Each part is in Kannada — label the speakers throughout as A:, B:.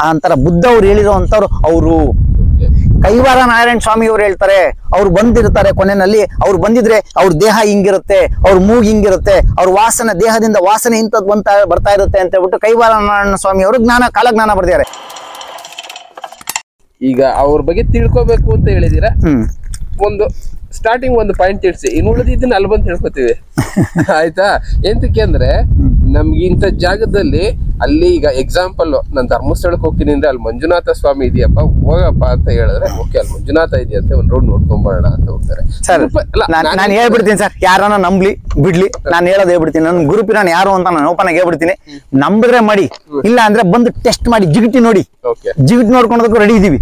A: ಅಂತರ ಬುದ್ಧ ಅವ್ರು ಹೇಳಿರುವಂತವ್ರು ಅವರು. ಕೈವಾರ ನಾರಾಯಣ ಸ್ವಾಮಿ ಅವ್ರು ಹೇಳ್ತಾರೆ, ಅವ್ರು ಬಂದಿರ್ತಾರೆ ಕೊನೆಯಲ್ಲಿ, ಅವ್ರು ಬಂದಿದ್ರೆ ಅವ್ರ ದೇಹ ಹಿಂಗಿರುತ್ತೆ, ಅವ್ರ ಮೂಗ್ ಹಿಂಗಿರುತ್ತೆ, ಅವ್ರ ವಾಸನೆ ದೇಹದಿಂದ ವಾಸನೆ ಇಂಥದ್ದು ಬರ್ತಾ ಇರುತ್ತೆ ಅಂತ ಹೇಳ್ಬಿಟ್ಟು ಕೈವಾರ ನಾರಾಯಣ ಸ್ವಾಮಿ ಅವರು ಕಾಲಜ್ಞಾನ ಬರ್ದಿದ್ದಾರೆ.
B: ಈಗ ಅವ್ರ ಬಗ್ಗೆ ತಿಳ್ಕೊಬೇಕು ಅಂತ ಹೇಳಿದಿರಾ, ಒಂದು ಸ್ಟಾರ್ಟಿಂಗ್ ಒಂದು ಪಾಯಿಂಟ್ ತಿಳಿಸಿ, ಇನ್ನು ಉಳಿದಿದ್ದನ್ನ ಅಲ್ಲಿ ಬಂದು ತಿಳ್ಕೊತೀವಿ ಆಯ್ತಾ. ಎಂತಕ್ಕೆ ಅಂದ್ರೆ ನಮ್ಗೆ ಇಂಥ ಜಾಗದಲ್ಲಿ ಅಲ್ಲಿ ಈಗ ಎಕ್ಸಾಂಪಲ್ ನಾನು ಧರ್ಮಸ್ಥಳಕ್ಕೆ ಹೋಗ್ತೀನಿ ಅಂದ್ರೆ ಅಲ್ಲಿ ಮಂಜುನಾಥ ಸ್ವಾಮಿ ಇದೆಯಪ್ಪ ಹೋಗಪ್ಪ ಅಂತ ಹೇಳಿದ್ರೆ ಓಕೆ ಅಲ್ಲಿ ಮಂಜುನಾಥ ಇದೆಯಂತೆ ಒಂದ್ ರೌಂಡ್ ನೋಡ್ಕೊಂಬರೋಣ ಅಂತ ಹೋಗ್ತಾರೆ.
A: ಸರ್ ನಾನು ಹೇಳ್ಬಿಡ್ತೀನಿ ಸರ್, ಯಾರನ್ನ ನಂಬ್ಲಿ ಬಿಡ್ಲಿ, ನಾನು ಹೇಳೋದು ಹೇಳ್ಬಿಡ್ತೀನಿ. ನನ್ನ ಗ್ರೂಪ್ ನಾನು ಯಾರು ಅಂತ ನಾನು ಓಪನ್ ಆಗಿ ಹೇಳ್ಬಿಡ್ತೀನಿ. ನಂಬಿದ್ರೆ ಮಾಡಿ, ಇಲ್ಲ ಅಂದ್ರೆ ಬಂದು ಟೆಸ್ಟ್ ಮಾಡಿ ಜಿಗಿಟಿ ನೋಡಿ, ಜಿಗಿಟಿ ನೋಡ್ಕೊಂಡೋದಕ್ಕೂ ರೆಡಿ ಇದೀವಿ.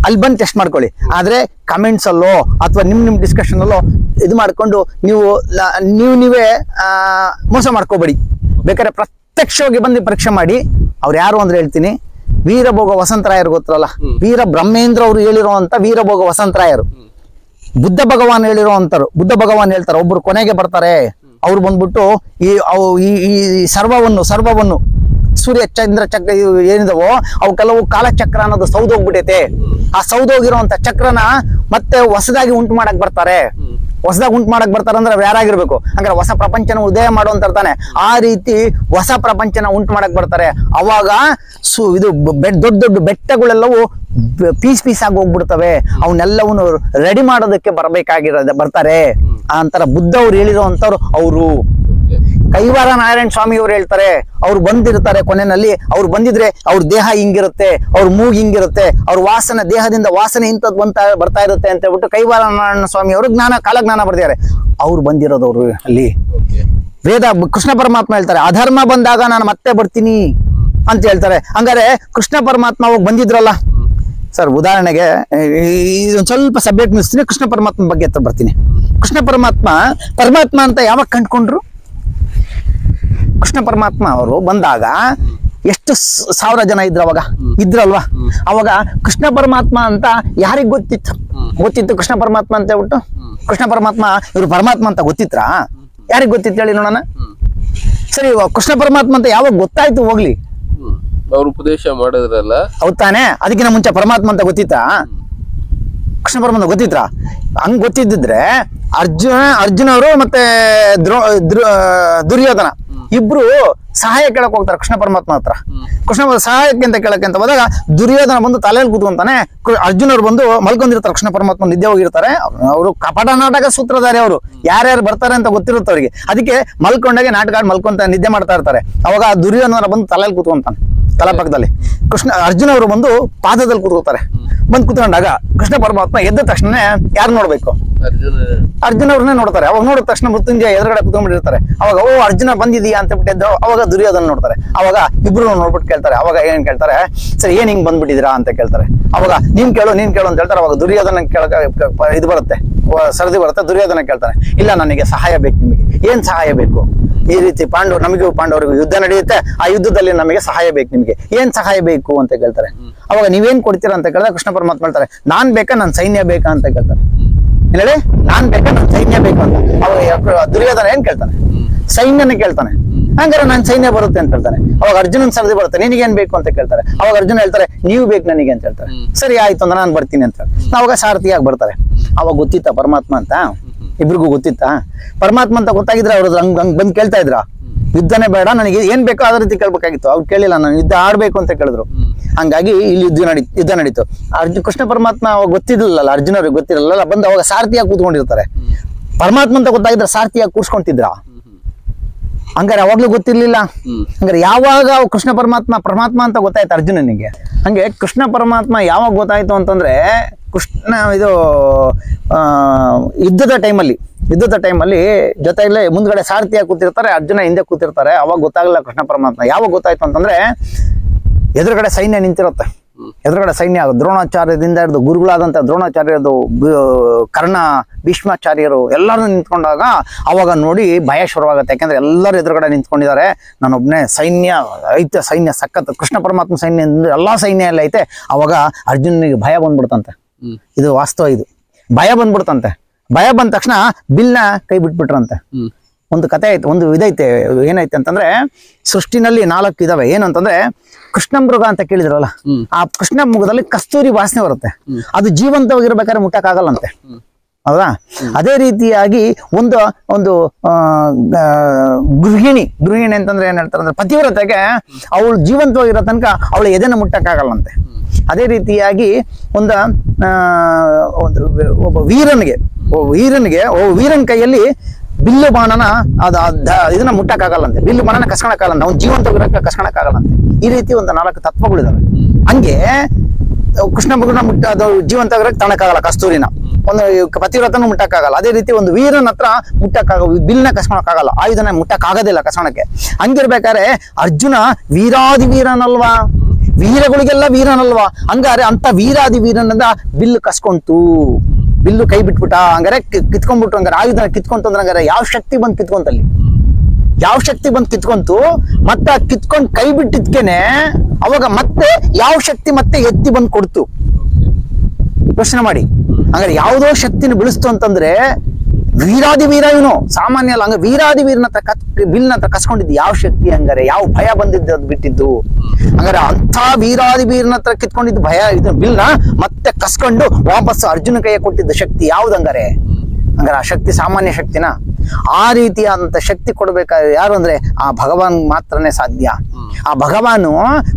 A: ಅಲ್ಲಿ ಬಂದು ಟೆಸ್ಟ್ ಮಾಡ್ಕೊಳ್ಳಿ. ಆದ್ರೆ ಕಮೆಂಟ್ಸ್ ಅಲ್ಲೋ ಅಥವಾ ನಿಮ್ ಡಿಸ್ಕಷನ್ ಅಲ್ಲೋ ಇದು ಮಾಡ್ಕೊಂಡು ನೀವೇ ಮೋಸ ಮಾಡ್ಕೋಬೇಡಿ. ಬೇಕಾದ್ರೆ ಪ್ರತ್ಯಕ್ಷವಾಗಿ ಬಂದು ಪರೀಕ್ಷೆ ಮಾಡಿ. ಅವ್ರು ಯಾರು ಅಂದ್ರೆ ಹೇಳ್ತೀನಿ, ವೀರಭೋಗ ವಸಂತರಾಯರು ಗೊತ್ತಲ್ಲ, ವೀರ ಬ್ರಹ್ಮೇಂದ್ರ ಅವರು ಹೇಳಿರುವಂತ ವೀರಭೋಗ ವಸಂತರಾಯರು, ಬುದ್ಧ ಭಗವಾನ್ ಹೇಳಿರುವಂತರು. ಬುದ್ಧ ಭಗವಾನ್ ಹೇಳ್ತಾರೆ, ಒಬ್ರು ಕೊನೆಗೆ ಬರ್ತಾರೆ, ಅವ್ರು ಬಂದ್ಬಿಟ್ಟು ಈ ಸರ್ವವನ್ನು ಸೂರ್ಯ ಚಂದ್ರ ಚಕ್ರ ಏನಿದಾವೋ ಅವು ಕೆಲವು ಕಾಲಚಕ್ರ ಅನ್ನೋದು ಸೌದೋಗ್ಬಿಟ್ಟೈತೆ. ಆ ಸೌದೋಗಿರುವಂತ ಚಕ್ರನ ಮತ್ತೆ ಹೊಸದಾಗಿ ಉಂಟು ಮಾಡಕ್ ಬರ್ತಾರೆ. ಹೊಸದಾಗಿ ಉಂಟು ಮಾಡಕ್ ಬರ್ತಾರೆ ಅಂದ್ರೆ ಯಾರಾಗಿರ್ಬೇಕು, ಅಂದ್ರೆ ಹೊಸ ಪ್ರಪಂಚನ ಉದಯ ಮಾಡುವಂತ ತಾನೆ. ಆ ರೀತಿ ಹೊಸ ಪ್ರಪಂಚನ ಉಂಟು ಮಾಡಕ್ ಬರ್ತಾರೆ. ಅವಾಗ ಇದು ದೊಡ್ಡ ದೊಡ್ಡ ಬೆಟ್ಟಗಳೆಲ್ಲವೂ ಪೀಸ್ ಆಗಿ ಹೋಗ್ಬಿಡ್ತವೆ. ಅವನ್ನೆಲ್ಲವನ್ನು ರೆಡಿ ಮಾಡೋದಕ್ಕೆ ಬರ್ತಾರೆ. ಅಂತರ ಬುದ್ಧ ಅವ್ರು ಹೇಳಿರುವಂತವ್ರು ಅವರು. ಕೈವಾರ ನಾರಾಯಣ ಸ್ವಾಮಿ ಅವ್ರು ಹೇಳ್ತಾರೆ, ಅವ್ರು ಬಂದಿರ್ತಾರೆ ಕೊನೆಯಲ್ಲಿ, ಅವ್ರು ಬಂದಿದ್ರೆ ಅವ್ರ ದೇಹ ಹಿಂಗಿರುತ್ತೆ, ಅವ್ರ ಮೂಗ್ ಹಿಂಗಿರುತ್ತೆ, ಅವ್ರ ವಾಸನೆ ದೇಹದಿಂದ ವಾಸನೆ ಇಂಥದ್ದು ಬರ್ತಾ ಇರುತ್ತೆ ಅಂತ ಹೇಳ್ಬಿಟ್ಟು ಕೈವಾರ ನಾರಾಯಣ ಸ್ವಾಮಿ ಅವರು ಕಾಲಜ್ಞಾನ ಬರ್ದಿದ್ದಾರೆ. ಅವ್ರು ಬಂದಿರೋದವ್ರು ಅಲ್ಲಿ. ವೇದ ಕೃಷ್ಣ ಪರಮಾತ್ಮ ಹೇಳ್ತಾರೆ, ಅಧರ್ಮ ಬಂದಾಗ ನಾನು ಮತ್ತೆ ಬರ್ತೀನಿ ಅಂತ ಹೇಳ್ತಾರೆ. ಹಂಗಾರೆ ಕೃಷ್ಣ ಪರಮಾತ್ಮ ಅವಾಗ ಬಂದಿದ್ರಲ್ಲ ಸರ್. ಉದಾಹರಣೆಗೆ ಇದೊಂದು ಸ್ವಲ್ಪ ಸಬ್ಜೆಕ್ಟ್ ಮಿಸ್ತೀನಿ, ಕೃಷ್ಣ ಪರಮಾತ್ಮ ಬಗ್ಗೆ ಹತ್ರ ಬರ್ತೀನಿ. ಕೃಷ್ಣ ಪರಮಾತ್ಮ ಅಂತ ಯಾವಾಗ ಕಂಡ್ಕೊಂಡ್ರು? ಕೃಷ್ಣ ಪರಮಾತ್ಮ ಅವರು ಬಂದಾಗ ಎಷ್ಟು 1000 ಜನ ಇದ್ರಲ್ವಾ? ಅವಾಗ ಕೃಷ್ಣ ಪರಮಾತ್ಮ ಅಂತ ಯಾರಿಗ್ ಗೊತ್ತಿತ್ತು ಕೃಷ್ಣ ಪರಮಾತ್ಮ ಅಂತ ಹೇಳ್ಬಿಟ್ಟು? ಕೃಷ್ಣ ಪರಮಾತ್ಮ ಇವ್ರು ಪರಮಾತ್ಮ ಅಂತ ಗೊತ್ತಿತ್ರಾ? ಯಾರಿಗ್ ಗೊತ್ತಿತ್ತು ಹೇಳಿ ನೋಡೋಣ. ಸರಿ, ಕೃಷ್ಣ ಪರಮಾತ್ಮ ಅಂತ ಯಾವಾಗ ಗೊತ್ತಾಯ್ತು ಹೋಗ್ಲಿ?
B: ಅವ್ರು ಉಪದೇಶ ಮಾಡಿದ್ರಲ್ಲ,
A: ಹೌದ್ ತಾನೆ? ಅದಕ್ಕಿಂತ ಮುಂಚೆ ಪರಮಾತ್ಮ ಅಂತ ಗೊತ್ತಿತ್ತಾ? ಕೃಷ್ಣ ಪರಮಾತ್ಮ ಗೊತ್ತಿತ್ರಾ? ಹಂಗ್ ಗೊತ್ತಿದ್ದಿದ್ರೆ ಅರ್ಜುನವರು ಮತ್ತೆ ದುರ್ಯೋಧನ ಇಬ್ರು ಸಹಾಯ ಕೇಳಕ್ ಹೋಗ್ತಾರೆ ಕೃಷ್ಣ ಪರಮಾತ್ಮ ಹತ್ರ. ಕೃಷ್ಣ ಸಹಾಯಕ್ಕೆ ಅಂತ ಕೇಳಕ್ಕೆ ಅಂತ ಹೋದಾಗ ದುರ್ಯೋಧನ ಬಂದು ತಲೆಯಲ್ಲಿ ಕೂತ್ಕೊಂತಾನೆ. ಅರ್ಜುನವ್ರು ಬಂದು ಮಲ್ಕೊಂಡಿರ್ತಾರೆ, ಕೃಷ್ಣ ಪರಮಾತ್ಮ ನಿದ್ದೆ ಹೋಗಿರ್ತಾರೆ. ಅವರು ಕಪಟ ನಾಟಕ ಸೂತ್ರಧಾರಿ. ಅವರು ಯಾರ್ಯಾರು ಬರ್ತಾರೆ ಅಂತ ಗೊತ್ತಿರುತ್ತೆ ಅವ್ರಿಗೆ. ಅದಕ್ಕೆ ಮಲ್ಕೊಂಡಾಗೆ ನಾಟಕ ಮಲ್ಕೊಂತ ನಿದ್ದೆ ಮಾಡ್ತಾ ಇರ್ತಾರೆ. ಅವಾಗ ದುರ್ಯೋಧನ ಬಂದು ತಲೆಯಲ್ಲಿ ಕೂತ್ಕೊಂತಾನೆ, ತಲೆ ಪಕ್ಕದಲ್ಲಿ. ಅರ್ಜುನ ಅವರು ಬಂದು ಪಾದದಲ್ಲಿ ಕೂತ್ಕೋತಾರೆ. ಬಂದು ಕೂತ್ಕೊಂಡಾಗ ಕೃಷ್ಣ ಪರಮಾತ್ಮ ಎದ್ದ ತಕ್ಷಣ ಯಾರು ನೋಡ್ಬೇಕು? ಅರ್ಜುನ ಅವ್ರನ್ನೇ ನೋಡ್ತಾರೆ. ಅವಾಗ ನೋಡಿದ ತಕ್ಷಣ ಮೃತ್ಯುಂಜಯ ಎದುರುಗಡೆ ಕೂತ್ಕೊಂಡ್ಬಿಟ್ಟಿರ್ತಾರೆ. ಅವಾಗ ಅರ್ಜುನ ಬಂದಿದೀಯಾ ಅಂತ ಬಿಟ್ಟಿದ್ದು. ಅವಾಗ ದುರ್ಯೋಧನ ನೋಡ್ತಾರೆ. ಅವಾಗ ಇಬ್ರು ನೋಡ್ಬಿಟ್ಟು ಕೇಳ್ತಾರೆ. ಅವಾಗ ಏನ್ ಕೇಳ್ತಾರೆ? ಸರಿ, ಏನ್ ಹಿಂಗ್ ಬಂದ್ಬಿಟ್ಟಿದ್ದೀರಾ ಅಂತ ಕೇಳ್ತಾರೆ. ಅವಾಗ ನೀನ್ ಕೇಳು ಅಂತ ಹೇಳ್ತಾರೆ. ಅವಾಗ ದುರ್ಯೋಧನ ಇದು ಬರುತ್ತೆ, ಸರದಿ ಬರುತ್ತೆ. ದುರ್ಯೋಧನ ಕೇಳ್ತಾನೆ, ಇಲ್ಲ ನನಗೆ ಸಹಾಯ ಬೇಕು. ನಿಮಗೆ ಏನ್ ಸಹಾಯ ಬೇಕು? ಈ ರೀತಿ ನಮಗೂ ಪಾಂಡವರಿಗೂ ಯುದ್ಧ ನಡೆಯುತ್ತೆ, ಆ ಯುದ್ಧದಲ್ಲಿ ನಮಗೆ ಸಹಾಯ ಬೇಕು. ನಿಮಗೆ ಏನ್ ಸಹಾಯ ಬೇಕು ಅಂತ ಕೇಳ್ತಾರೆ. ಅವಾಗ ನೀವೇನ್ ಕೊಡ್ತೀರಾ ಅಂತ ಕೇಳಿದ್ರೆ ಕೃಷ್ಣ ಪರಮಾತ್ಮ ಹೇಳ್ತಾರೆ, ನಾನ್ ಬೇಕಾ ನನ್ ಸೈನ್ಯ ಬೇಕಾ ಅಂತ ಕೇಳ್ತಾರೆ. ಹೇಳಿ, ನಾನ್ ಬೇಕಾ ನನ್ ಸೈನ್ಯ ಬೇಕು ಅಂತ. ಅವಾಗ ದುರ್ಯೋಧನ ಏನ್ ಕೇಳ್ತಾನೆ? ಸೈನ್ಯನ ಕೇಳ್ತಾನೆ. ಹಂಗಾರೆ ನಾನ್ ಸೈನ್ಯ ಬರುತ್ತೆ ಅಂತ ಹೇಳ್ತಾನೆ. ಅವಾಗ ಅರ್ಜುನನ್ ಸರದಿ ಬರುತ್ತೆ, ನಿನಗೇನ್ ಬೇಕು ಅಂತ ಕೇಳ್ತಾರೆ. ಅವಾಗ ಅರ್ಜುನ ಹೇಳ್ತಾರೆ, ನೀವು ಬೇಕು ನನಗೆ ಅಂತ ಹೇಳ್ತಾರೆ. ಸರಿ ಆಯ್ತು ಅಂದ್ರೆ ನಾನು ಬರ್ತೀನಿ ಅಂತ ಹೇಳಿ ಅವಾಗ ಸಾರಥಿಯಾಗಿ ಬರ್ತಾರೆ. ಅವಾಗ ಗೊತ್ತಿತ್ತ ಪರಮಾತ್ಮ ಅಂತ? ಇಬ್ರಿಗೂ ಗೊತ್ತಿತ್ತಾ? ಪರಮಾತ್ಮ ಅಂತ ಗೊತ್ತಾಗಿದ್ರೆ ಅವ್ರದ್ದು ಹಂಗ್ ಬಂದ್ ಕೇಳ್ತಾ ಇದ್ರ? ಯುದ್ಧನೇ ಬೇಡ, ನನಗೆ ಏನ್ ಬೇಕೋ ಅದೇ ರೀತಿ ಕೇಳ್ಬೇಕಾಗಿತ್ತು. ಅವ್ರು ಕೇಳಿಲ್ಲ, ನಾನು ಯುದ್ಧ ಆಡ್ಬೇಕು ಅಂತ ಕೇಳಿದ್ರು. ಹಂಗಾಗಿ ಇಲ್ಲಿ ಯುದ್ಧ ನಡೀತು. ಕೃಷ್ಣ ಪರಮಾತ್ಮ ಅವಾಗ ಗೊತ್ತಿರ್ಲಿಲ್ಲ, ಅರ್ಜುನ ಅವ್ರಿಗೆ ಗೊತ್ತಿರಲಿಲ್ಲ. ಬಂದು ಅವಾಗ ಸಾರಥಿಯಾಗಿ ಕೂತ್ಕೊಂಡಿರ್ತಾರೆ. ಪರಮಾತ್ಮ ಅಂತ ಗೊತ್ತಾಗಿದ್ರೆ ಸಾರಥಿಯಾಗಿ ಕೂರ್ಸ್ಕೊಂತಿದ್ರ? ಹಂಗಾರೆ ಅವಾಗ್ಲೂ ಗೊತ್ತಿರ್ಲಿಲ್ಲ. ಹಂಗಾರೆ ಯಾವಾಗ ಕೃಷ್ಣ ಪರಮಾತ್ಮ ಅಂತ ಗೊತ್ತಾಯ್ತು ಅರ್ಜುನನಿಗೆ? ಹಂಗೆ ಕೃಷ್ಣ ಪರಮಾತ್ಮ ಯಾವಾಗ ಗೊತ್ತಾಯ್ತು ಅಂತಂದ್ರೆ ಕೃಷ್ಣ ಯುದ್ಧದ ಟೈಮಲ್ಲಿ ಜೊತೆಗೆ ಮುಂದ್ಗಡೆ ಸಾರಥಿಯಾಗಿ ಕೂತಿರ್ತಾರೆ, ಅರ್ಜುನ ಹಿಂದೆ ಕೂತಿರ್ತಾರೆ. ಅವಾಗ ಗೊತ್ತಾಗಲ್ಲ ಕೃಷ್ಣ ಪರಮಾತ್ಮ. ಯಾವಾಗ ಗೊತ್ತಾಯ್ತು ಅಂತಂದ್ರೆ ಎದುರುಗಡೆ ಸೈನ್ಯ ನಿಂತಿರುತ್ತೆ. ಎದುರುಗಡೆ ಸೈನ್ಯ ದ್ರೋಣಾಚಾರ್ಯದಿಂದ ಹಿಡಿದು ಗುರುಗಳಾದಂಥ ದ್ರೋಣಾಚಾರ್ಯರು, ಕರ್ಣ, ಭೀಷ್ಮಾಚಾರ್ಯರು ಎಲ್ಲರೂ ನಿಂತ್ಕೊಂಡಾಗ ಅವಾಗ ನೋಡಿ ಭಯ ಶುರುವಾಗುತ್ತೆ. ಯಾಕಂದ್ರೆ ಎಲ್ಲರೂ ಎದುರುಗಡೆ ನಿಂತ್ಕೊಂಡಿದ್ದಾರೆ. ನಾನೊಬ್ಬನೇ ಸೈನ್ಯ ಐತೆ, ಸೈನ್ಯ ಸಖತ್, ಕೃಷ್ಣ ಪರಮಾತ್ಮ ಸೈನ್ಯ ಎಲ್ಲಾ ಸೈನ್ಯ ಎಲ್ಲ ಐತೆ. ಅವಾಗ ಅರ್ಜುನನಿಗೆ ಭಯ ಬಂದ್ಬಿಡ್ತಂತೆ. ಇದು ವಾಸ್ತವ. ಇದು ಭಯ ಬಂದ್ಬಿಡ್ತಂತೆ. ಭಯ ಬಂದ ತಕ್ಷಣ ಬಿಲ್ನ ಕೈ ಬಿಟ್ಬಿಟ್ರಂತೆ. ಒಂದು ಕತೆ ಐತೆ, ಒಂದು ಇದೈತೆ, ಏನೈತೆ ಅಂತಂದ್ರೆ ಸೃಷ್ಟಿನಲ್ಲಿ 4 ಇದಾವೆ. ಏನು ಅಂತಂದ್ರೆ ಕೃಷ್ಣ ಮೃಗ ಅಂತ ಕೇಳಿದ್ರಲ್ಲ, ಆ ಕೃಷ್ಣ ಮೃಗದಲ್ಲಿ ಕಸ್ತೂರಿ ವಾಸನೆ ಬರುತ್ತೆ. ಅದು ಜೀವಂತವಾಗಿರ್ಬೇಕಾದ್ರೆ ಮುಟ್ಟಕ್ಕಾಗಲ್ಲಂತೆ, ಹೌದಾ? ಅದೇ ರೀತಿಯಾಗಿ ಒಂದು ಒಂದು ಗೃಹಿಣಿ ಅಂತಂದ್ರೆ ಏನ್ ಹೇಳ್ತಾರೆ ಅಂದ್ರೆ ಪತಿವ್ರತೆಗೆ ಅವಳು ಜೀವಂತವಾಗಿರೋ ತನಕ ಅವಳ ಎದೆನ ಮುಟ್ಟಕ್ಕಾಗಲ್ಲಂತೆ. ಅದೇ ರೀತಿಯಾಗಿ ಒಬ್ಬ ವೀರನ ಕೈಯಲ್ಲಿ ಬಿಲ್ಲು ಬಾಣನ ಇದನ್ನ ಮುಟ್ಟಕ್ಕಾಗಲ್ಲಂತೆ, ಬಿಲ್ಲು ಬಾಣನ ಕಸ್ಕೊಳಕ್ಕಾಗಲ್ಲ, ಅವ್ನು ಜೀವಂತವಾಗಿರಕ್ಕೆ ಕಸ್ಕೊಳಕ್ಕಾಗಲ್ಲಂತೆ. ಈ ರೀತಿ ಒಂದು 4 ತತ್ವಗಳಿದಾವೆ. ಹಂಗೆ ಕೃಷ್ಣ ಮೃಗನ ಅದು ಜೀವಂತವಾಗಿರಕ್ಕೆ ತಣಕ್ಕಾಗಲ್ಲ, ಕಸ್ತೂರಿನ ಒಂದು ಪತಿವ್ರತನೂ ಮುಟ್ಟಕ್ಕಾಗಲ್ಲ. ಅದೇ ರೀತಿ ಒಂದು ವೀರನ ಹತ್ರ ಬಿಲ್ನ ಕಸ್ಕೊಳಕ್ಕಾಗಲ್ಲ, ಆಯುಧನ ಮುಟ್ಟಕ್ಕಾಗೋದಿಲ್ಲ ಕಸ್ಕೊಳಕ್ಕೆ. ಹಂಗಿರ್ಬೇಕಾದ್ರೆ ಅರ್ಜುನ ವೀರನಲ್ವಾ, ವೀರಗಳಿಗೆಲ್ಲ ವೀರನಲ್ವಾ? ಹಂಗಾರೆ ಅಂತ ವೀರನಿಂದ ಬಿಲ್ಲು ಕಸ್ಕೊಂತು, ಬಿಲ್ಲು ಕೈ ಬಿಟ್ಬಿಟ್ಟ, ಹಂಗಾರೆ ಕಿತ್ಕೊಂಡ್ಬಿಟ್ಟು, ಹಂಗಾರೆ ಆಯುಧನ ಕಿತ್ಕೊಂತು ಅಂದ್ರೆ ಹಂಗಾರೆ ಯಾವ ಶಕ್ತಿ ಬಂದು ಕಿತ್ಕೊಂತಲ್ಲಿ, ಯಾವ ಶಕ್ತಿ ಬಂದು ಕಿತ್ಕೊಂತು? ಮತ್ತೆ ಕಿತ್ಕೊಂಡ್ ಕೈ ಬಿಟ್ಟಿದ್ಕೇನೆ ಅವಾಗ ಮತ್ತೆ ಯಾವ ಶಕ್ತಿ ಮತ್ತೆ ಎತ್ತಿ ಬಂದು ಕೊಡ್ತು? ಯೋಚನೆ ಮಾಡಿ. ಹಂಗಾರೆ ಯಾವುದೋ ಶಕ್ತಿನ ಬೆಳೆಸ್ತು ಅಂತಂದ್ರೆ ವೀರ ಇವನು ಸಾಮಾನ್ಯ ಅಲ್ಲ. ಹಂಗ ವೀರನ ಹತ್ರ ಬಿಲ್ನ ಹತ್ರ ಕಸ್ಕೊಂಡಿದ್ದು ಯಾವ ಶಕ್ತಿ? ಹಂಗಾರೆ ಯಾವ ಭಯ ಬಂದಿದ್ದು ಅದು ಬಿಟ್ಟಿದ್ದು? ಹಂಗಾರೆ ಅಂತ ವೀರನ ಹತ್ರ ಕಿತ್ಕೊಂಡಿದ್ದು ಭಯ, ಇದು ಬಿಲ್ನ ಮತ್ತೆ ಕಸ್ಕೊಂಡು ವಾಪಸ್ ಅರ್ಜುನ ಕೈಯ ಕೊಟ್ಟಿದ್ದ ಶಕ್ತಿ ಯಾವ್ದು? ಹಂಗಾರೆ ಆ ಶಕ್ತಿ ಸಾಮಾನ್ಯ ಶಕ್ತಿನ? ಆ ರೀತಿಯಾದಂತ ಶಕ್ತಿ ಕೊಡ್ಬೇಕಾದ್ರೆ ಯಾರು ಅಂದ್ರೆ ಆ ಭಗವಾನ್ ಮಾತ್ರನೇ ಸಾಧ್ಯ. ಆ ಭಗವಾನು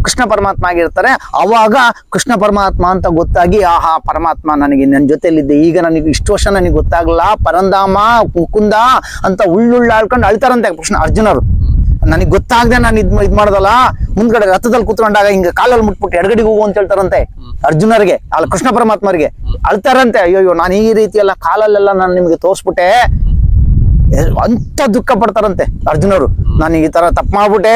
A: ಕೃಷ್ಣ ಪರಮಾತ್ಮ ಆಗಿರ್ತಾರೆ. ಅವಾಗ ಕೃಷ್ಣ ಪರಮಾತ್ಮ ಅಂತ ಗೊತ್ತಾಗಿ ಆಹಾ ಪರಮಾತ್ಮ ನನಗೆ ನನ್ನ ಜೊತೆಲಿದ್ದೆ, ಈಗ ನನಗೆ ಇಷ್ಟು ವರ್ಷ ನನಗೆ ಗೊತ್ತಾಗ್ಲಾ, ಪರಂಧಾಮ ಮುಕುಂದ ಅಂತ ಉಳ್ಳುಳ್ಳಾಡ್ಕೊಂಡು ಅಳ್ತಾರಂತೆ ಕೃಷ್ಣ ಅರ್ಜುನರು. ನನಗೆ ಗೊತ್ತಾಗದೆ ನಾನು ಇದ್ ಮಾಡೋದಲ್ಲ, ಮುಂದ್ಗಡೆ ರಥದಲ್ಲಿ ಕೂತ್ಕೊಂಡಾಗ ಹಿಂಗ ಕಾಲಲ್ಲಿ ಮುಟ್ಬಿಟ್ಟು ಎಡಗಡಿಗೆ ಹೋಗು ಅಂತ ಹೇಳ್ತಾರಂತೆ ಅರ್ಜುನರಿಗೆ, ಅಲ್ಲ ಕೃಷ್ಣ ಪರಮಾತ್ಮರಿಗೆ ಅಳ್ತಾರಂತೆ. ಅಯ್ಯೋ ನಾನು ಈ ರೀತಿ ಎಲ್ಲ ಕಾಲಲ್ಲೆಲ್ಲ ನಾನು ನಿಮ್ಗೆ ತೋರ್ಸ್ಬಿಟ್ಟೆ ಅಂತ ದುಃಖ ಪಡ್ತಾರಂತೆ ಅರ್ಜುನರು. ನಾನು ಈ ತರ ತಪ್ಪು ಮಾಡ್ಬಿಟ್ಟೆ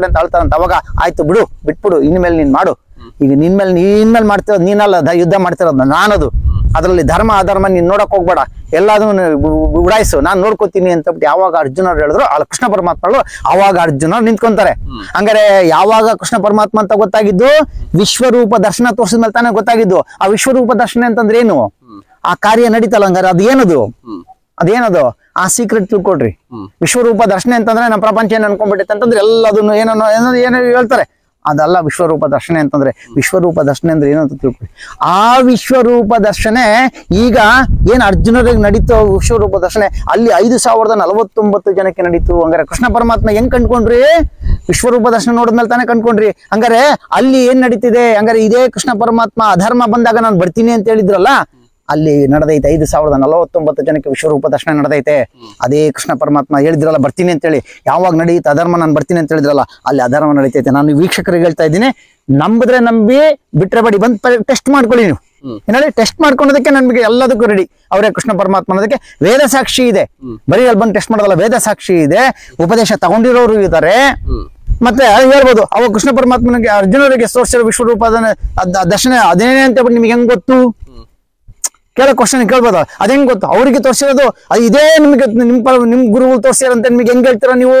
A: ಅಂತ ಅಳ್ತಾರಂತೆ. ಅವಾಗ ಆಯ್ತು ಬಿಟ್ಬಿಡು, ಇನ್ಮೇಲೆ ನೀನ್ ಮಾಡು, ಈಗ ನಿನ್ಮೇಲೆ ಮಾಡ್ತಿರೋದು ನೀನಲ್ಲ, ಯುದ್ಧ ಮಾಡ್ತಿರೋದು ನಾನದು. ಅದರಲ್ಲಿ ಧರ್ಮ ಅಧರ್ಮ ನೀನ್ ನೋಡಕ್ ಹೋಗ್ಬೇಡ, ಎಲ್ಲದನ್ನು ಉಡಾಯಿಸು, ನಾನ್ ನೋಡ್ಕೋತೀನಿ ಅಂತ ಯಾವಾಗ ಅರ್ಜುನರು ಹೇಳಿದ್ರು, ಅಲ್ಲ ಕೃಷ್ಣ ಪರಮಾತ್ಮಗಳು, ಅವಾಗ ಅರ್ಜುನರು ನಿಂತ್ಕೊಂತಾರೆ. ಹಂಗಾರೆ ಯಾವಾಗ ಕೃಷ್ಣ ಪರಮಾತ್ಮ ಅಂತ ಗೊತ್ತಾಗಿದ್ದು? ವಿಶ್ವರೂಪ ದರ್ಶನ ತೋರಿಸಿದ ಮೇಲೆ ತಾನೇ ಗೊತ್ತಾಗಿದ್ದು. ಆ ವಿಶ್ವರೂಪ ದರ್ಶನ ಅಂತಂದ್ರೆ ಏನು? ಆ ಕಾರ್ಯ ನಡೀತಲ್ಲ, ಹಂಗಾರೆ ಅದೇನದು ಆ ಸೀಕ್ರೆಟ್ ತಿಳ್ಕೊಡ್ರಿ. ವಿಶ್ವರೂಪ ದರ್ಶನ ಅಂತಂದ್ರೆ ನಮ್ಮ ಪ್ರಪಂಚ ಏನ್ ಅನ್ಕೊಂಡ್ಬಿಟ್ಟೈತೆ ಅಂತಂದ್ರೆ ಎಲ್ಲದನ್ನು ಏನೋ ಹೇಳ್ತಾರೆ. ಅದಲ್ಲ ವಿಶ್ವರೂಪ ದರ್ಶನ ಅಂತಂದ್ರೆ. ವಿಶ್ವರೂಪ ದರ್ಶನ ಅಂದ್ರೆ ಏನು ಅಂತ ತಿಳ್ಕೊಳ್ಳಿ. ಆ ವಿಶ್ವರೂಪ ದರ್ಶನ ಈಗ ಏನ್ ಅರ್ಜುನರಿಗೆ ನಡೀತು ವಿಶ್ವರೂಪ ದರ್ಶನ, ಅಲ್ಲಿ 5049 ಜನಕ್ಕೆ ನಡೀತು. ಹಂಗಾರೆ ಕೃಷ್ಣ ಪರಮಾತ್ಮ ಹೆಂಗ್ ಕಂಡ್ಕೊಂಡ್ರಿ? ವಿಶ್ವರೂಪ ದರ್ಶನ ನೋಡಿದ್ಮೇಲೆ ತಾನೇ ಕಂಡ್ಕೊಂಡ್ರಿ. ಹಂಗಾರೆ ಅಲ್ಲಿ ಏನ್ ನಡೀತಿದೆ? ಹಂಗಾರೆ ಇದೇ ಕೃಷ್ಣ ಪರಮಾತ್ಮ ಅಧರ್ಮ ಬಂದಾಗ ನಾನು ಬರ್ತೀನಿ ಅಂತ ಹೇಳಿದ್ರಲ್ಲ, ಅಲ್ಲಿ ನಡೆದೈತೆ 5049 ಜನಕ್ಕೆ ವಿಶ್ವರೂಪ ದರ್ಶನ ನಡೆದೈತೆ. ಅದೇ ಕೃಷ್ಣ ಪರಮಾತ್ಮ ಹೇಳಿದ್ರಲ್ಲ ಬರ್ತೀನಿ ಅಂತೇಳಿ, ಯಾವಾಗ ನಡೆಯುತ್ತೆ ಅಧರ್ಮ ನಾನು ಬರ್ತೀನಿ ಅಂತ ಹೇಳಿದ್ರಲ್ಲ, ಅಲ್ಲಿ ಅಧರ್ಮ ನಡೀತೈತೆ. ನಾನು ವೀಕ್ಷಕರಿಗೆ ಹೇಳ್ತಾ ಇದ್ದೀನಿ, ನಂಬಿದ್ರೆ ನಂಬಿ, ಬಿಟ್ರೆ ಬಡಿ, ಬಂದ್ ಟೆಸ್ಟ್ ಮಾಡ್ಕೊಳ್ಳಿ ನೀವು. ಏನೇಳಿ ಟೆಸ್ಟ್ ಮಾಡ್ಕೊಳೋದಕ್ಕೆ ನಮ್ಗೆ ಎಲ್ಲದಕ್ಕೂ ರೆಡಿ ಅವರೇ ಕೃಷ್ಣ ಪರಮಾತ್ಮ ಅನ್ನೋದಕ್ಕೆ ವೇದ ಸಾಕ್ಷಿ ಇದೆ. ಬರೀ ಅಲ್ಲಿ ಬಂದು ಟೆಸ್ಟ್ ಮಾಡೋದಲ್ಲ, ವೇದ ಸಾಕ್ಷಿ ಇದೆ, ಉಪದೇಶ ತಗೊಂಡಿರೋರು ಇದ್ದಾರೆ. ಮತ್ತೆ ಹೇಳ್ಬೋದು ಅವಾಗ ಕೃಷ್ಣ ಪರಮಾತ್ಮನಿಗೆ ಅರ್ಜುನರಿಗೆ ತೋರಿಸಿರೋ ವಿಶ್ವರೂಪದ ದರ್ಶನ ಅದೇನೇ ಅಂತ ನಿಮ್ಗೆ ಹೆಂಗ್ ಗೊತ್ತು? ಕೇಳೋ ಕ್ವಶನ್ ಕೇಳ್ಬೋದು. ಅದ್ ಹೆಂಗ್ ಗೊತ್ತು? ಅವ್ರಿಗೆ ತೋರಿಸಿರೋದು ಇದೇ ನಿಮ್ಗೆ ನಿಮ್ ಗುರುಗಳು ತೋರಿಸಿರಂತ ನಿಮ್ಗೆ ಹೆಂಗ್ ಹೇಳ್ತೀರಾ ನೀವು?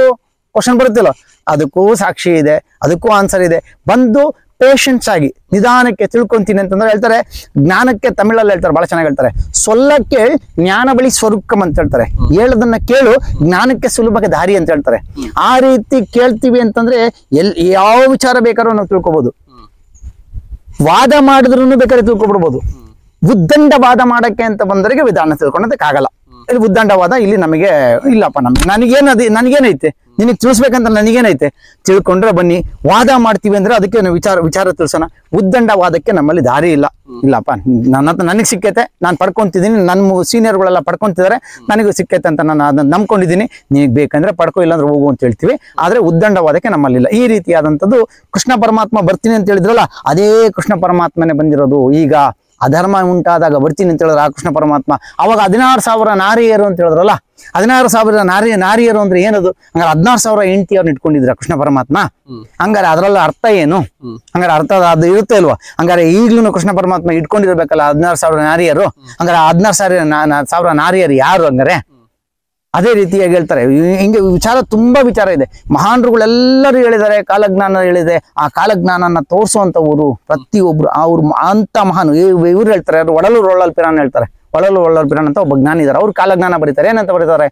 A: ಕ್ವಶನ್ ಬರುತ್ತಿಲ್ಲ. ಅದಕ್ಕೂ ಸಾಕ್ಷಿ ಇದೆ, ಅದಕ್ಕೂ ಆನ್ಸರ್ ಇದೆ. ಬಂದು ಪೇಷನ್ಸ್ ಆಗಿ ನಿಧಾನಕ್ಕೆ ತಿಳ್ಕೊಂತೀನಿ ಅಂತಂದ್ರೆ ಹೇಳ್ತಾರೆ. ಜ್ಞಾನಕ್ಕೆ ತಮಿಳಲ್ಲಿ ಹೇಳ್ತಾರೆ, ಬಹಳ ಚೆನ್ನಾಗಿ ಹೇಳ್ತಾರೆ, ಸೊಲ್ಲಕ್ಕೆ ಜ್ಞಾನ ಬಳಿ ಸ್ವರುಕ್ಕಂ ಅಂತ ಹೇಳ್ತಾರೆ. ಹೇಳೋದನ್ನ ಕೇಳು, ಜ್ಞಾನಕ್ಕೆ ಸುಲಭಕ್ಕೆ ದಾರಿ ಅಂತ ಹೇಳ್ತಾರೆ. ಆ ರೀತಿ ಕೇಳ್ತೀವಿ ಅಂತಂದ್ರೆ ಯಾವ ವಿಚಾರ ಬೇಕಾದ್ರೂ ನಾವು ತಿಳ್ಕೊಬಹುದು. ವಾದ ಮಾಡಿದ್ರು ಬೇಕಾದ್ರೆ ತಿಳ್ಕೊಬಿಡ್ಬೋದು. ಉದ್ದಂಡವಾದ ಮಾಡಕ್ಕೆ ಅಂತ ಬಂದವರಿಗೆ ವಿಧಾನ ತಿಳ್ಕೊಳೋದಕ್ಕಾಗಲ್ಲ. ಇಲ್ಲಿ ಉದ್ದಂಡವಾದ ಇಲ್ಲಿ ನಮಗೆ ಇಲ್ಲಪ್ಪ, ನನಗೇನೈತೆ ನಿನಗೆ ತಿಳಿಸ್ಬೇಕಂತ ನನಗೇನೈತೆ? ತಿಳ್ಕೊಂಡ್ರೆ ಬನ್ನಿ. ವಾದ ಮಾಡ್ತೀವಿ ಅಂದ್ರೆ ಅದಕ್ಕೆ ನಾವು ವಿಚಾರ ತಿಳಿಸೋಣ. ಉದ್ದಂಡವಾದಕ್ಕೆ ನಮ್ಮಲ್ಲಿ ದಾರಿ ಇಲ್ಲಪ್ಪ, ನನಗೆ ಸಿಕ್ಕೈತೆ, ನಾನು ಪಡ್ಕೊಂತಿದ್ದೀನಿ, ನನ್ನ ಸೀನಿಯರ್ಗಳೆಲ್ಲ ಪಡ್ಕೊಂತಿದ್ದಾರೆ, ನನಗೂ ಸಿಕ್ಕೈತೆ ಅಂತ ನಾನು ಅದನ್ನ ನಂಬ್ಕೊಂಡಿದ್ದೀನಿ, ನಿನಗೆ ಬೇಕಂದ್ರೆ ಪಡ್ಕೊ, ಇಲ್ಲಾಂದ್ರೆ ಹೋಗು ಅಂತ ಹೇಳ್ತೀವಿ. ಆದ್ರೆ ಉದ್ದಂಡವಾದಕ್ಕೆ ನಮ್ಮಲ್ಲಿಲ್ಲ. ಈ ರೀತಿಯಾದಂಥದ್ದು ಕೃಷ್ಣ ಪರಮಾತ್ಮ ಬರ್ತೀನಿ ಅಂತ ಹೇಳಿದ್ರಲ್ಲ, ಅದೇ ಕೃಷ್ಣ ಪರಮಾತ್ಮನೇ ಬಂದಿರೋದು. ಈಗ ಅಧರ್ಮ ಉಂಟಾದಾಗ ಬರ್ತೀನಿ ಅಂತ ಹೇಳಿದ್ರೆ ಆ ಕೃಷ್ಣ ಪರಮಾತ್ಮ, ಅವಾಗ 16,000 ನಾರಿಯರು ಅಂತ ಹೇಳಿದ್ರಲ್ಲ, 16,000 ನಾರಿಯರು ಅಂದ್ರೆ ಏನದು? ಹಂಗಾರೆ 16,000 ಹೆಂಡತಿಯವ್ರನ್ನ ಇಟ್ಕೊಂಡಿದ್ರ ಕೃಷ್ಣ ಪರಮಾತ್ಮ. ಹಂಗಾರೆ ಅದ್ರಲ್ಲ ಅರ್ಥ ಏನು? ಹಂಗಾರೆ ಅರ್ಥ ಅದು ಇರುತ್ತೆ ಅಲ್ವಾ? ಹಂಗಾರೆ ಈಗ್ಲೂ ಕೃಷ್ಣ ಪರಮಾತ್ಮ ಇಟ್ಕೊಂಡಿರ್ಬೇಕಲ್ಲ 16,000 ನಾರಿಯರು. ಹಂಗಾರೆ 16,000 ನಾರಿಯರು ಯಾರು? ಹಂಗಾರೆ ಅದೇ ರೀತಿಯಾಗಿ ಹೇಳ್ತಾರೆ. ಹಿಂಗೆ ತುಂಬಾ ವಿಚಾರ ಇದೆ. ಮಹಾನ್ರುಗಳೆಲ್ಲರೂ ಹೇಳಿದ್ದಾರೆ, ಕಾಲಜ್ಞಾನ ಹೇಳಿದೆ. ಆ ಕಾಲಜ್ಞಾನನ ತೋರಿಸುವಂತವರು ಪ್ರತಿಯೊಬ್ರು ಅವ್ರು ಅಂತ ಮಹಾನ್ ಇವ್ರು ಹೇಳ್ತಾರೆ. ಒಳಲು ಪಿರಾನ್ ಹೇಳ್ತಾರೆ. ಒಳಲು ಪಿರಾನ್ ಅಂತ ಒಬ್ಬ ಜ್ಞಾನಿ ಇದ್ದಾರೆ. ಅವ್ರು ಕಾಲಜ್ಞಾನ ಬರೀತಾರೆ. ಏನಂತ ಬರೀತಾರೆ?